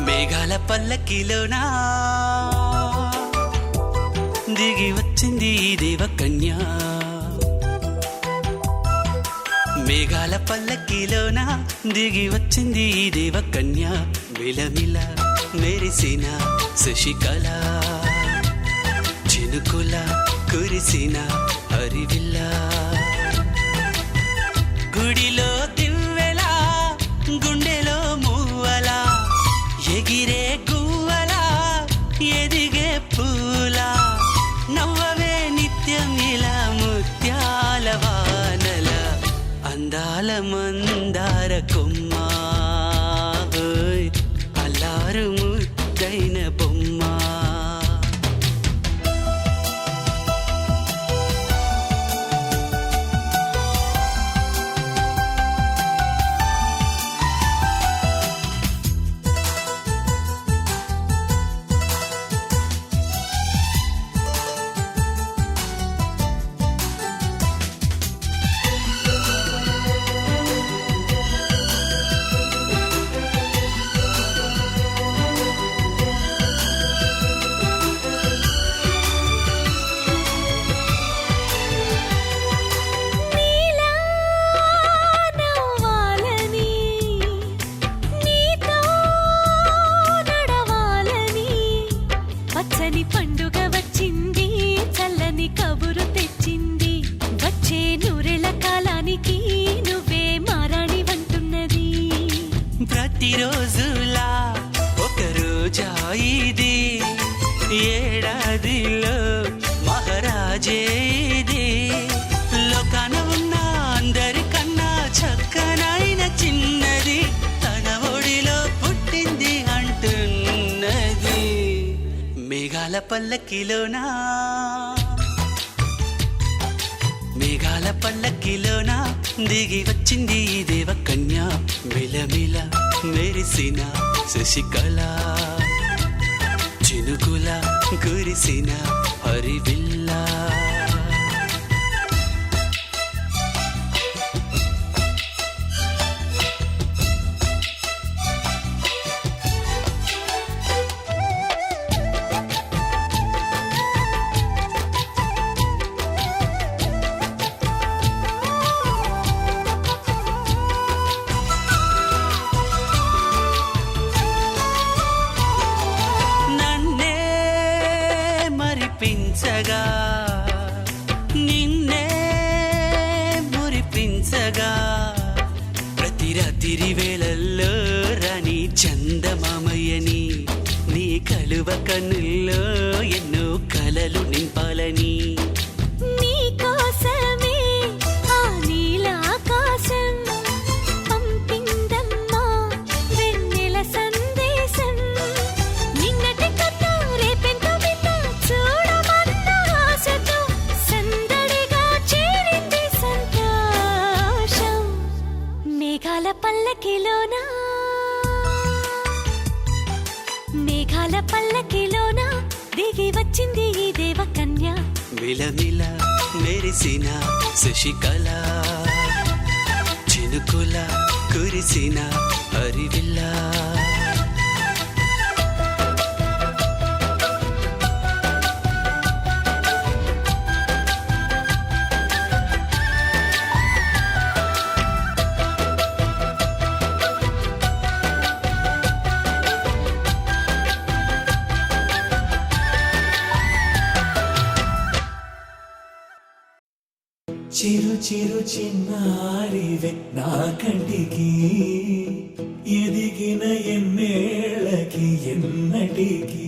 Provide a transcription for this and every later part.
మేఘాల పల్లకిలోనా దిగి వచ్చింది దేవకన్య. మేఘాల పల్లకిలోనా దిగి వచ్చింది దేవకన్య. మిలమిల మెరిసిన శశికళ చినుకుల కురిసిన హరివిల్ల. గుడిలో దివ్వెలా గుండెలో మూవలా ఎగిరే గువ్వలా ఎదిగే పూలా. నవ్వవే నిత్యం ఇలా ముత్యాల వానల అందాల మందార కొమ్మ. అల్లారు ముద్దైన బొమ్మ. పండుగ వచ్చింది చల్లని కబురు తెచ్చింది. వచ్చే నూరెళ్ళ కాలానికి నువ్వే మారాణి వంటున్నది. ప్రతిరోజులా ఒక రోజా ఇది ఏడాదిలో మహారాజే ఇది. లోకాన ఉన్న అందరికన్నా చక్కనైన చిన్నది తన ఒడిలో పుట్టింది అంటున్నది. మేఘాల పల్లకిలోనా మేఘాల పల్లకిలోనా దిగి వచ్చింది దేవకన్య. మిలమిల మెరిసిన శశికళ చినుకుల కురిసిన హరివిల్ల. మరిపించగా నిన్నే మురిపించగా ప్రతి రాత్రి వేళల్లో రాణి చందమామయ్యని నీ కలువ కన్నుల్లో ఎన్నో కలలు నింపాలని. నీ కోసమే ఆ నీలాకాశం పంపిందమ్మా వెన్నెల సందేశం. అందాల పల్లకిలోన దిగి వచ్చింది ఈ దేవకన్య. విలమిల మెరిసిన శశికళ, చినుకుల కురిసిన హరివిల్లా. చిరు చిరు చిన్నారివే నా కంటికి, ఎదిగిన ఎన్నేళ్ళకి ఎన్నటికి.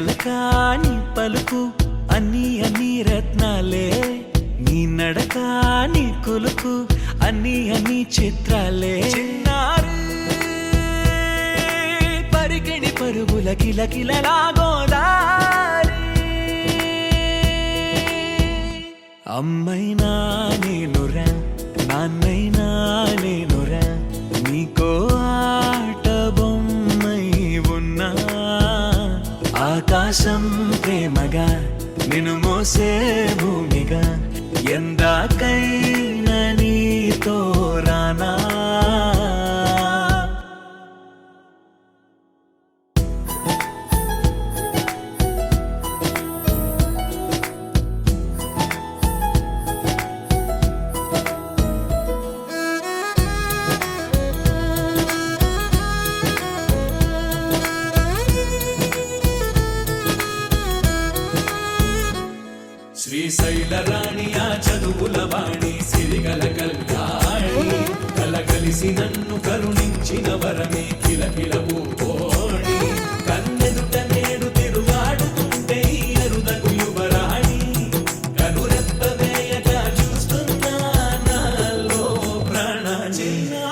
అలకాని పలుకు అన్ని అన్ని రత్నాలే, నీ నడక నీ కులుకు అన్ని అన్ని చిత్రాలే. చిన్నారి పరికిణి పరుగుల కిలకిలలా గోదారి, అమ్మైనా నేనురా నాన్నైనా నేనురా, నీకో ఆట బొమ్మై ఉన్నా. ఆకాశం ప్రేమగా నిన్ను మోసే భూమిగా, ఎందాకైనా నీతో రానా. శ్రీశైల రాణి ఆ చదువుల వాణి, సిరిగల కళ్యాణి, కలగలిసి నన్ను కరుణించిన వరమే కిలకిల పూకోణి. కన్నెదుట నేడు తిరుగాడుతుంటే అరుదగు యువరాణి, కనురెప్ప వేయగా చూస్తున్నా నాలో ప్రాణ. చిన్నా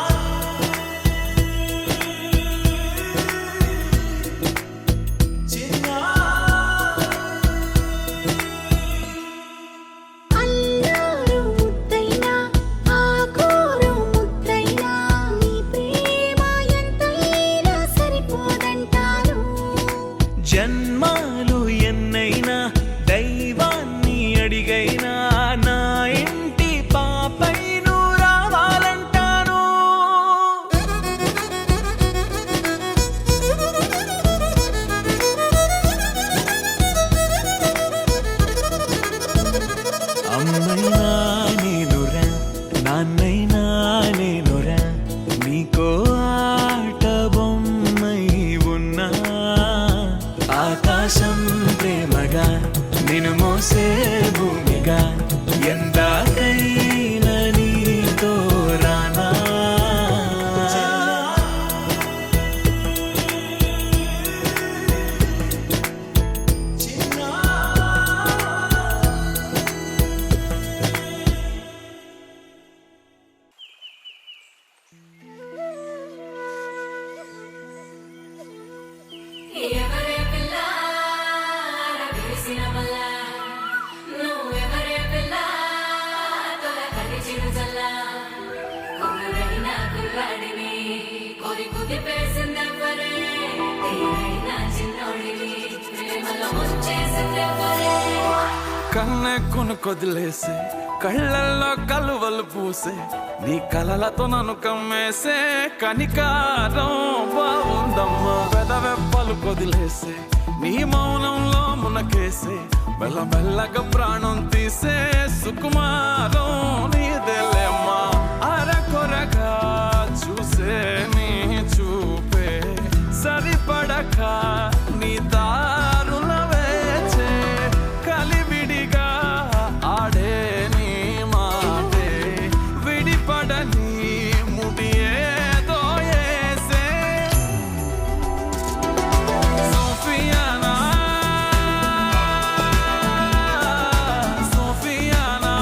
జన్మాలు ఎన్నైనా దైవాన్ని అడిగైనా, నా ఇంటి పాపై నువ్వు రావాలంటాను. అమ్మైనా నేనురా నాన్నైనా నేనురా, నీకో ఆట బొమ్మై ఉన్నా. ఆకాశం ప్రేమగా నిన్ను మోసే భూమిగా, ఎందాకైనా నీతో రానా. కన్నె కొనుకొదిలేసే కళ్ళల్లో కలువలు పూసే, నీ కలలతో నన్ను కమ్మేసే కనికారం బాగుందమ్మా. పెదవెప్పలు కొదిలేసే నీ మౌనంలో మునకేసే, మెల్లమెల్లగా ప్రాణం తీసే సుకుమారం నీదేలేమ్మా. అరకొరగా చూసే నీ చూపే సరిపడక నీ దారుల వేచే, కలివిడిగా ఆడే నీ మాటే విడిపడని ముడి ఏదో ఏసే. సోఫియానా సోఫియానా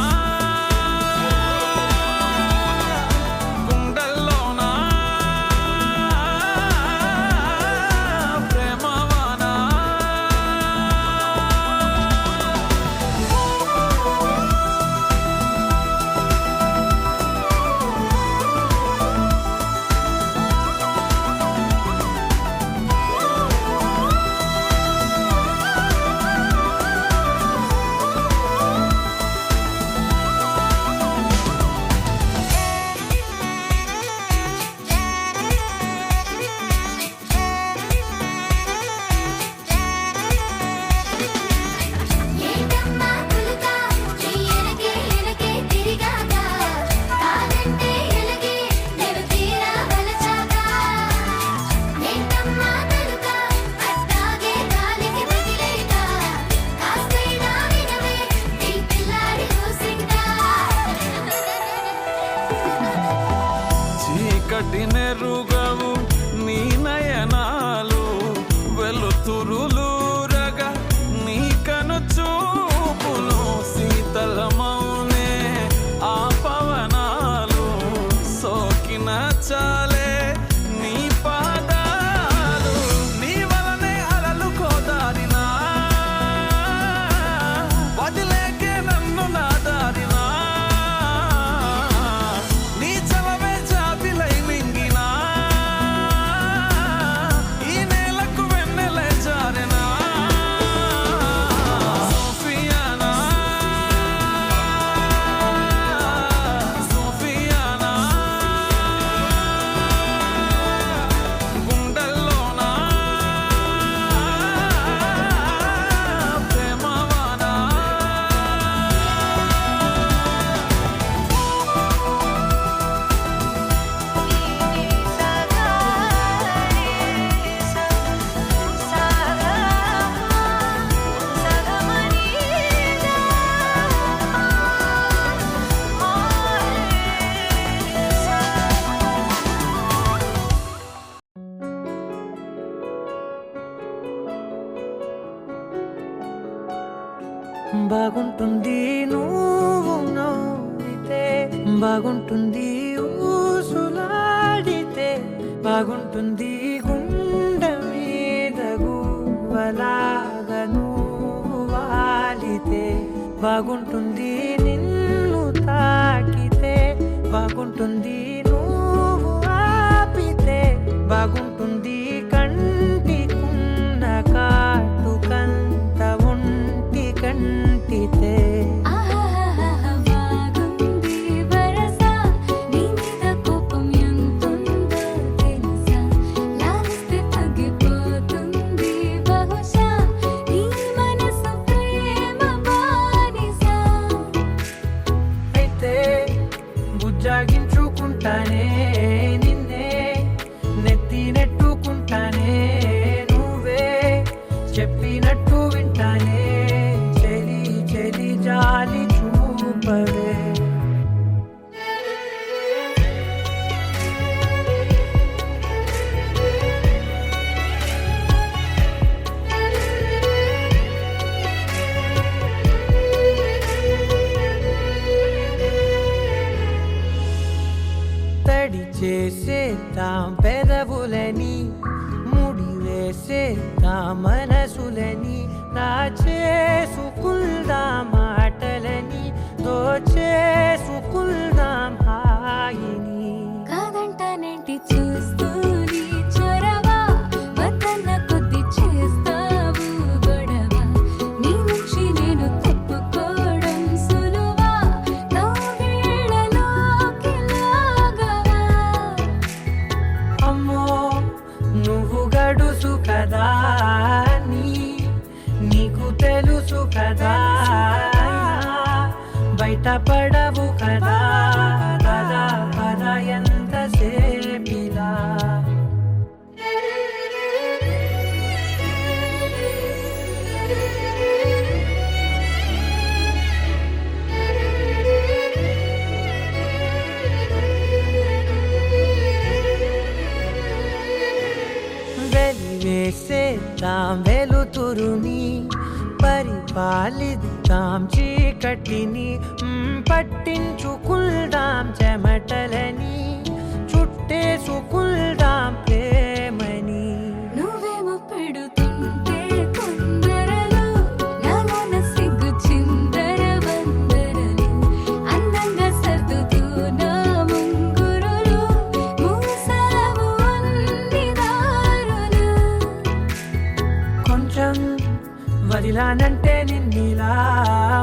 చీకటి నెరుగవు నీ నయనాలు వెలుతురులూరగా నీ కను చూపులు శీతలమౌనే ఆ పవనాలు సోకిన చాలే నీ పాదాలు నీ వలనే అలలు కోదారినా వదిలేకే నన్ను నా దారినా నీ చలవే జాబిలై మింగినా ఈ నేలకు వెన్నెలే జారెనా సోఫియానా సోఫియానా గుండెల్లోనా ప్రేమవానా బాగుంటుంది నువ్వు నవ్వితే బాగుంటుంది ఊసులాడితే బాగుంటుంది గుండె మీద గువ్వలాగా నువ్వు వాలితే బాగుంటుంది నిన్ను తాకితే బాగుంటుంది నువ్వు ఆపితే బాగుంటుంది కంటికున్న కాటుకంత ఒంటి కంటితే బాగుంది వరస నీ మీద కోపం ఎంతుందో తెలుసా లాలిస్తే తగ్గిపోతుంది బహుశా నీ మనసు ప్రేమ బానిసా అయితే బుజ్జాగించుకుంటానే నిన్నే నెత్తి నెట్టుకుంటానే నువ్వే చెప్పినట్టు వింటానే చెలి చెలి జాలి చూపవే తడి చేసేద్దాం పెదవులని ముడి వేసేద్దాం మనసులని నా చేసుకుందాం మాటలని దోచేసుకుందాం హాయిని కాదంటానేంటి చూస్తూని చొరవ వద్దన్న కొద్ది చేస్తావు గొడవ నీ నుంచి నేను తప్పుకోవడం సులువా నవ్వేళ్ళలోకి లాగవా అమ్మో నువ్వు గడుసు కదా నీకు తెలుసు కదా బయట పడవు కదా పద పద ఎంతసేపిలా వెలివేసేద్దాం వెలుతురుని పరిపాలిద్దాం చీకటిని పట్టించుకుందాం చెమటలని చుట్టేసుకుందాం ప్రేమని నువ్వేమో పెడుతుంటే కొందరలు నాలోన సిగ్గు చిందర వందరలు అందంగా సర్దుతూ నా ముంగురులు మూసావు అన్ని దారులు కొంచెం వదిలానంటే నిన్నిలా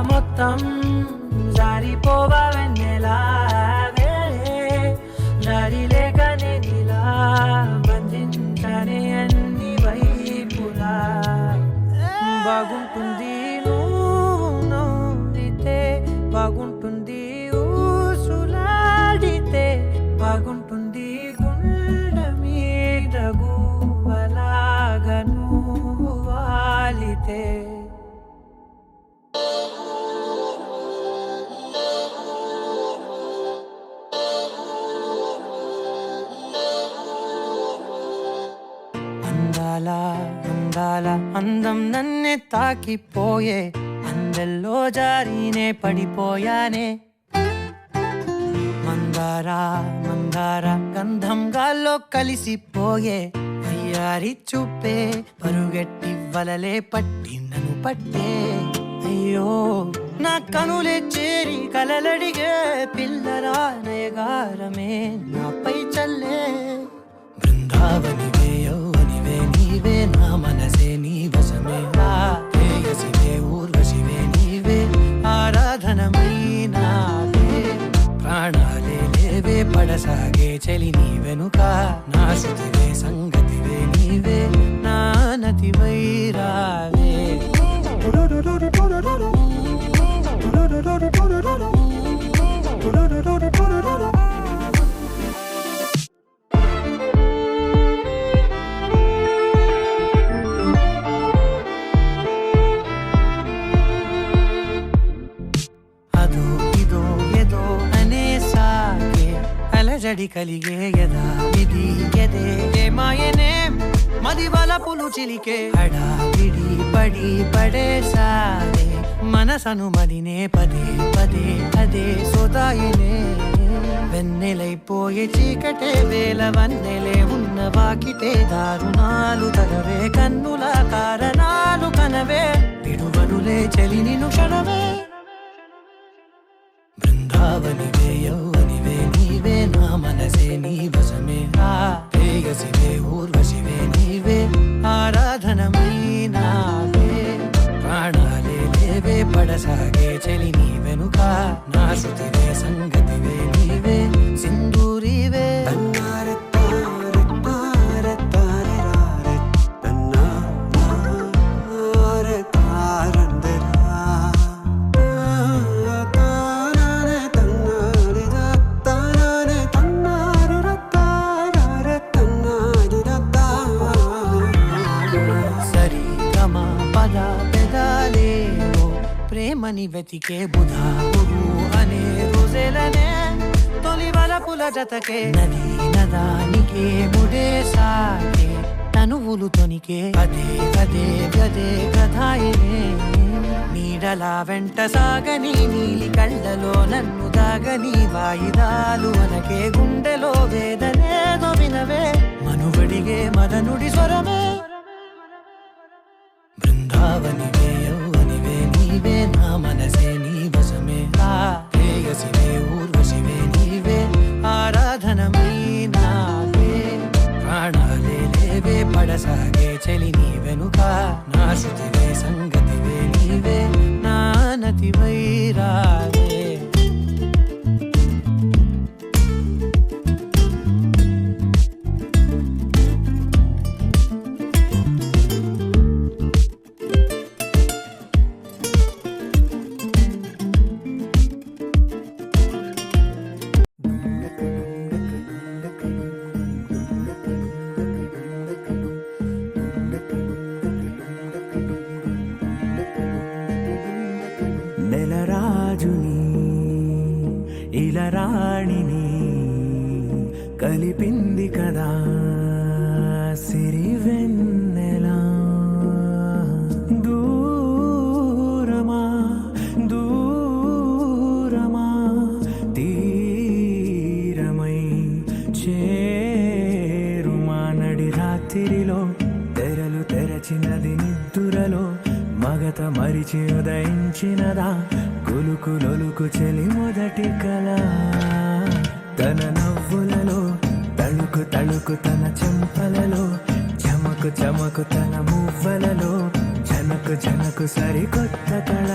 మొత్తం జారిపోవా వెన్నెలా దారి లేక నేనిలా బంధించనే అన్ని వైపులా బాగుంటుంది నువ్వు నవ్వితే బాగుంటుంది ఊసులాడితే బాగుంటుంది గుండె మీద గువ్వలాగా నువ్వు వాలితే. అందాల అందం నన్నే తాకిపోయే అందెల్లో జారీనే పడిపోయానే మందార మందార గంధం గాల్లో కలిసిపోయే అయ్యారి చూపే పరుగెట్టి వలలే పట్టి నన్ను పట్టే అయ్యో నా కనులే చేరి కలలడిగే పిల్లరా నయగారమే నాపై చల్లే బృందావనివే యౌవనివే నీవే నా మనసే నీ వశమే ప్రేయసివే ఊర్వశివే నీవే ఆరాధనమై నావే ప్రాణాలే లేవే పడసాగే చలి నీ వెనుక నా శృతివే సంగతివే నీవే నా నతివై రావే అదో ఇదో ఏదో అనే సాగే అలజడి కలిగే యదా ఇది ఎదే మాయనే మది వలపులు చిలికే హడావిడి పడి పడేసారే మనసను మదినే పదే పదే అదే సోదాయినే వెన్నెలైపోయే చీకటే వేల వన్నెలే ఉన్న వాకిటే దారుణాలు తగవే కన్నుల కారణాలు కనవే పిడువనులే చలి నిన్ను క్షణవే బృందావనివే యౌవనివే నీవే నా మనసే నీ వశమే ప్రేయసివే ఊర్వశివే నీవే ఆరాధనమై నావే ప్రాణాలే లేవే పడసాగే చలి నీ వెనుక నా శృతివే సంగతివే నీవే సింధూరివే ప్రేమని వెతికే బుధా గురు అనే రోజులనే తొలి వలపుల జతకే నది నదానికే ముడే సాగే తనువులు తొనికే అదే అదే గదే కథాయినే నీడలా వెంట సాగని నీలి కళ్ళలో నన్ను దాగని వాయిదాలు అనకే గుండెలో వేదనేదో వినవే మనువడిగే మదనుడి స్వరమే బృందావనివే యౌవనివే నీవే నా మనసే నీ వశమే ప్రేయసివే ఊర్వశివే నీవే ఆరాధనమై నావే ప్రాణాలే లేవే పడసాగే చలి నీ వెనుక నా శృతివే సంగతివే నీవే నా నతివై రావే నెలరాజుని ఇలరాణిని కలిపింది కదా సిరివెన్నెలా దూరమా దూరమా తీరమై చేరుమా నడి రాత్రిలో తెరలు తెరచినది నిద్దురలో మగత మరిచి ఉదయించినదా కులుకులొలుకు చెలి మొదటి కళ తన నవ్వులలో తళుకు తళుకు తన చెంపలలో చమకు చమకు తన మువ్వలలో జనకు జనకు సరికొత్త కళ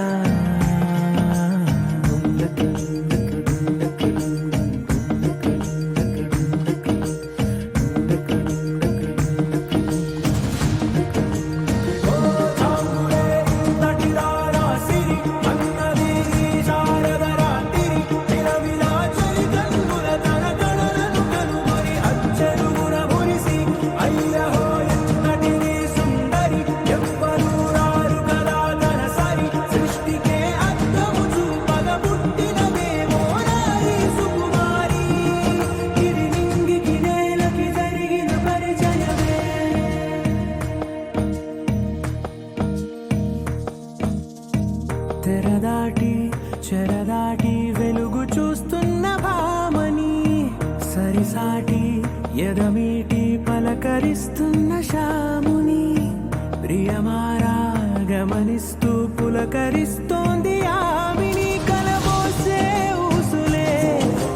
పులకరిస్తోంది ఆవిని కలబోసే ఊసులే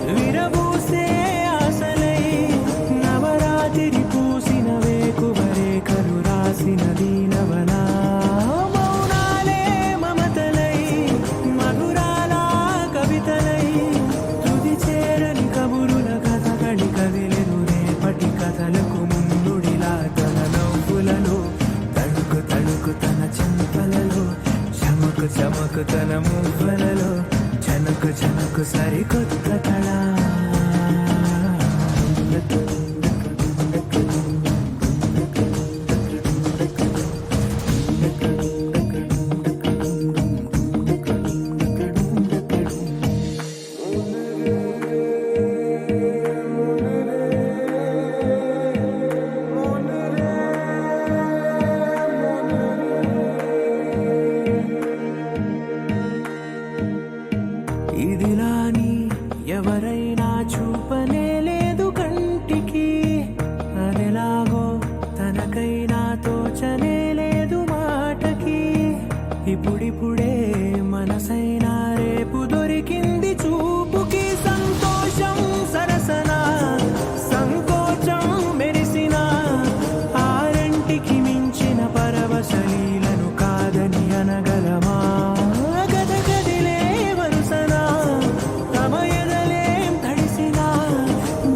విరబూసే ఆశలై నవరాత్రి పూసిన వేకువరేఖలు రాసిన దీనవనా మౌనాలే మమతలై మధురాల కవితలై తుది చేరని కబురుల కథకళి కదిలెను రేపటి కథలకు ముందుడిలా తన నవ్వులలో తడుకు తడుకు తన చెంపలలో చమకు చమకు తన మువ్వలలో చనకు చనకు సరికొత్త కళ ఇదిలాని ఎవరైనా చూపనే లేదు కంటికి అదెలాగో తనకైనా తోచనే లేదు మాటకి ఇప్పుడిప్పుడే మనసైనా రేపు దొరికింది చూపుకి సంతోషం సరసన సంకోచం మెరిసిన ఆరంటికి మించిన పరవశలీలను కాదని అనగలమా గద గదిలే వరుసన తమ ఎదలేం తడిసిన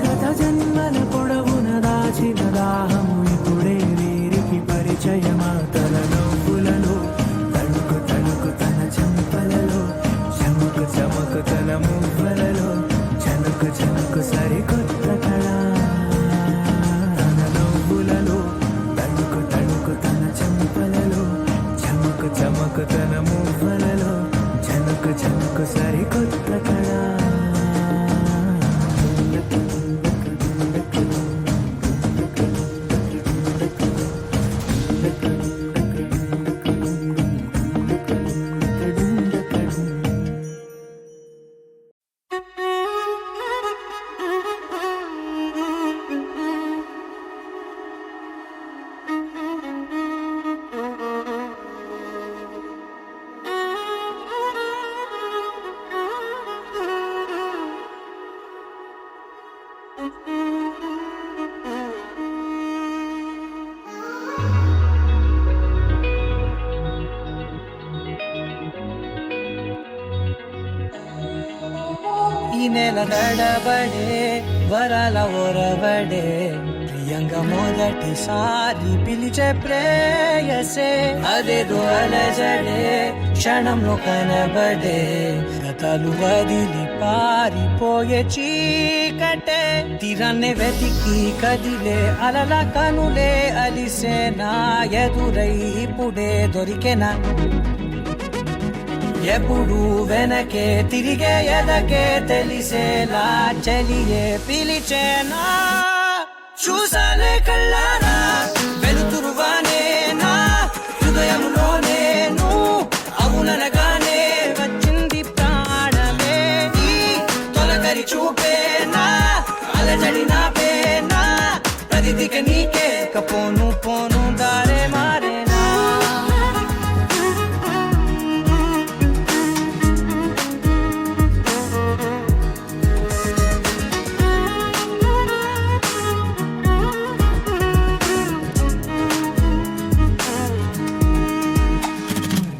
గత జన్మల పొడవున దాచిన దాహము ఇప్పుడే వీరికి పరిచయమా తన నవ్వులలో తణుకు తణుకు తన చెంపలలో చమకు చమకు తన మువ్వలలో చనుకు చనుకు సరికొత్త కళ తన నవ్వులలో తణుకు తణుకు తన చెంపలలో చమకు చమకు తన మువ్వలలో చనుకు చనుకు సరికొత్త కళ ఈ నెల నడబడే వరాల ఒరబడే ప్రియంగా మొదటిసారి పిలిచే ప్రేయసే అదేదో అలజడే క్షణంలో కనబడే గతాలు వదిలి పారిపోయే చీకటే తీరాన్నే వెతికి కదిలే అలల కనులే అలిసే నా ఎదురై ఇప్పుడే దొరికెనా ఎప్పుడు వెనకే తిరిగే ఎదకే తెలిసేలా చలియే పిలిచేనా చూసానే కళ్ళారా వెలుతురువానే నా హృదయంలోనే అవుననగానే వచ్చింది ప్రాణమే ఈ తొలకరి చూపేనా అలజడి నాపేనా ప్రతిదిక నీకే కపోను పోను దారే మారేనా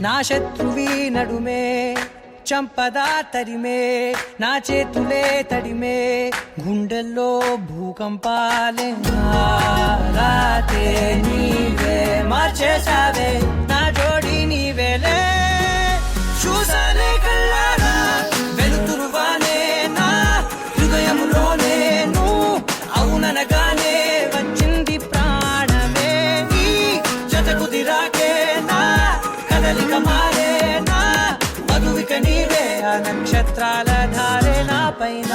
నా శత్రువి నడుమే చంపదా తరిమే నా చేతులే తడిమే గుండెల్లో భూకంపాలే రాతే నీవే మార్చేసావే నా జోడి నీవేలే చూసానే కళ్ళారా వెలుతురువానే నా హృదయంలోనే అవుననగానే వచ్చింది ప్రాణమే ఈ జత కుదిరాకే నా కదలిక మారేనా మధువిక నీవే ఆ నక్షత్రాల ధారే నా పైన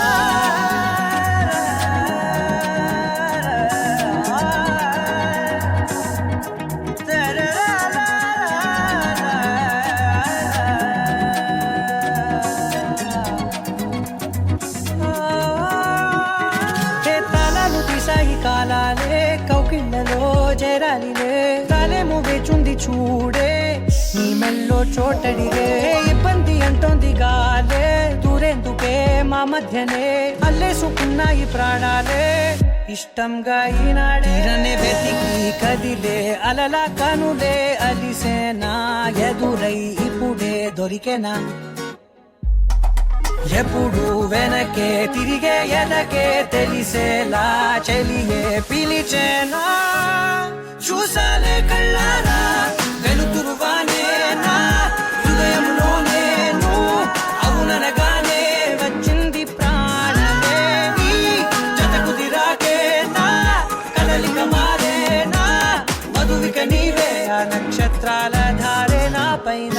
కాలాలే కౌకిళ్ళలో చేరాలిలే తలేము వేచుంది చూడే నీ గుండెల్లో చోటడిగే ఇబ్బంది అంటోంది గాలే దూరేందుకే మా మధ్యనే అల్లేసుకున్నాయి ప్రాణాలే ఇష్టంగా ఈనాడేరనే వెతికి కదిలే అలలా కనులే అలిసేనా ఎదురై ఇప్పుడే దొరికేనా ఎప్పుడు వెనకే తిరిగే ఎదకే తెలిసేలా చెలియే పిలిచేనా చూసాలే కళ్ళారా వెలుతురువానే నా హృదయంలోనే నువ్వు అవుననగానే వచ్చింది ప్రాణమే నీ జత కుదిరాకే నా కదలిక మారేనా మధువిక నీవే ఆ నక్షత్రాల ధారే నా పైన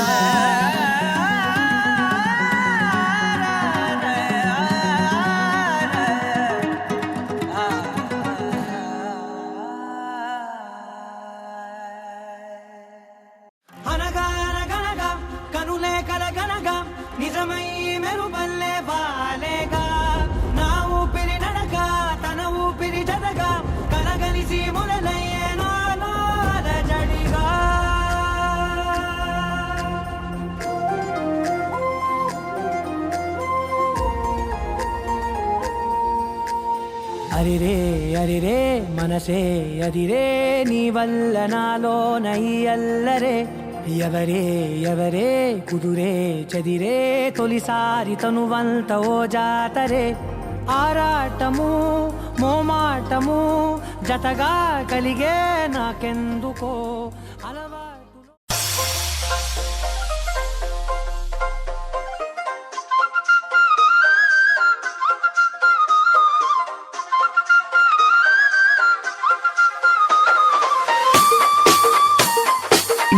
నిజమై మెరుపల్లే వాలేగా నా ఊపిరి నడక తన ఊపిరి జతగా కలగలిసి మొదలయ్యే నాలో అలజడిగా అరిరే అరిరే మనసే అరిరే నీ వల్ల నాలో నై అల్లరే ఎవరే ఎవరే కుదురే చదిరే తొలిసారి తనువంత ఓ జాతరే ఆరాటము మోమాటము జతగా కలిగే నాకెందుకో అలవాటు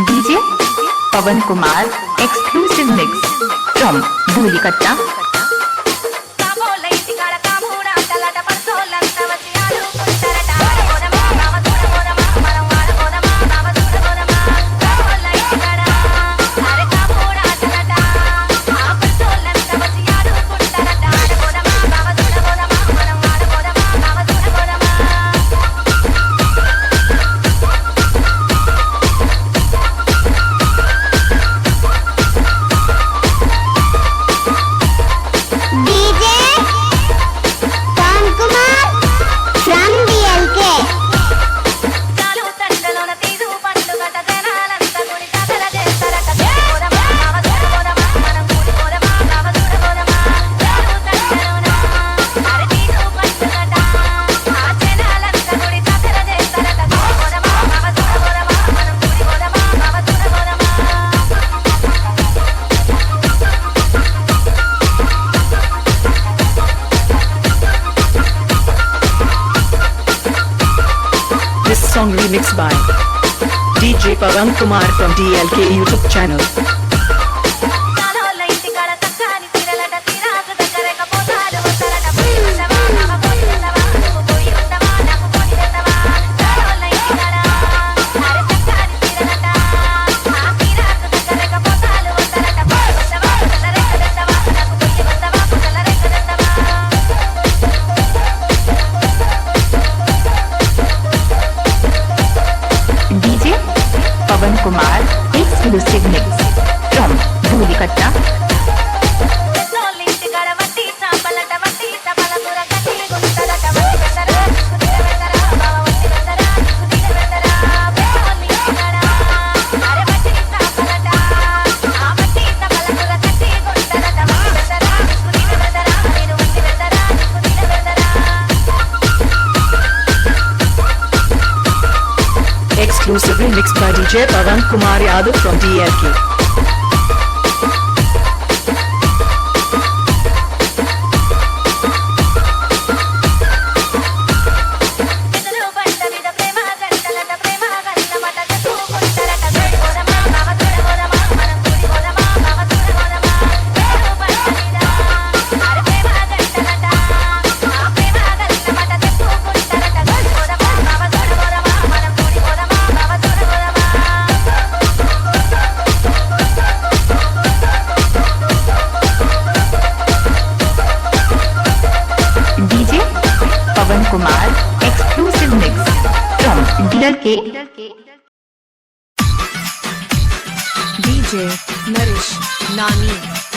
DJ Pawan Kumar exclusive mix from Dhoolikatta. Song remixed by DJ Pawan Kumar from DLK YouTube channel. Pawan Kumar exclusive mix from Dhoolikatta. Exclusively mixed by DJ Pawan Kumar Yadav from DLK. Kumar exclusive mix from DLK. DJ DJ Naresh Nani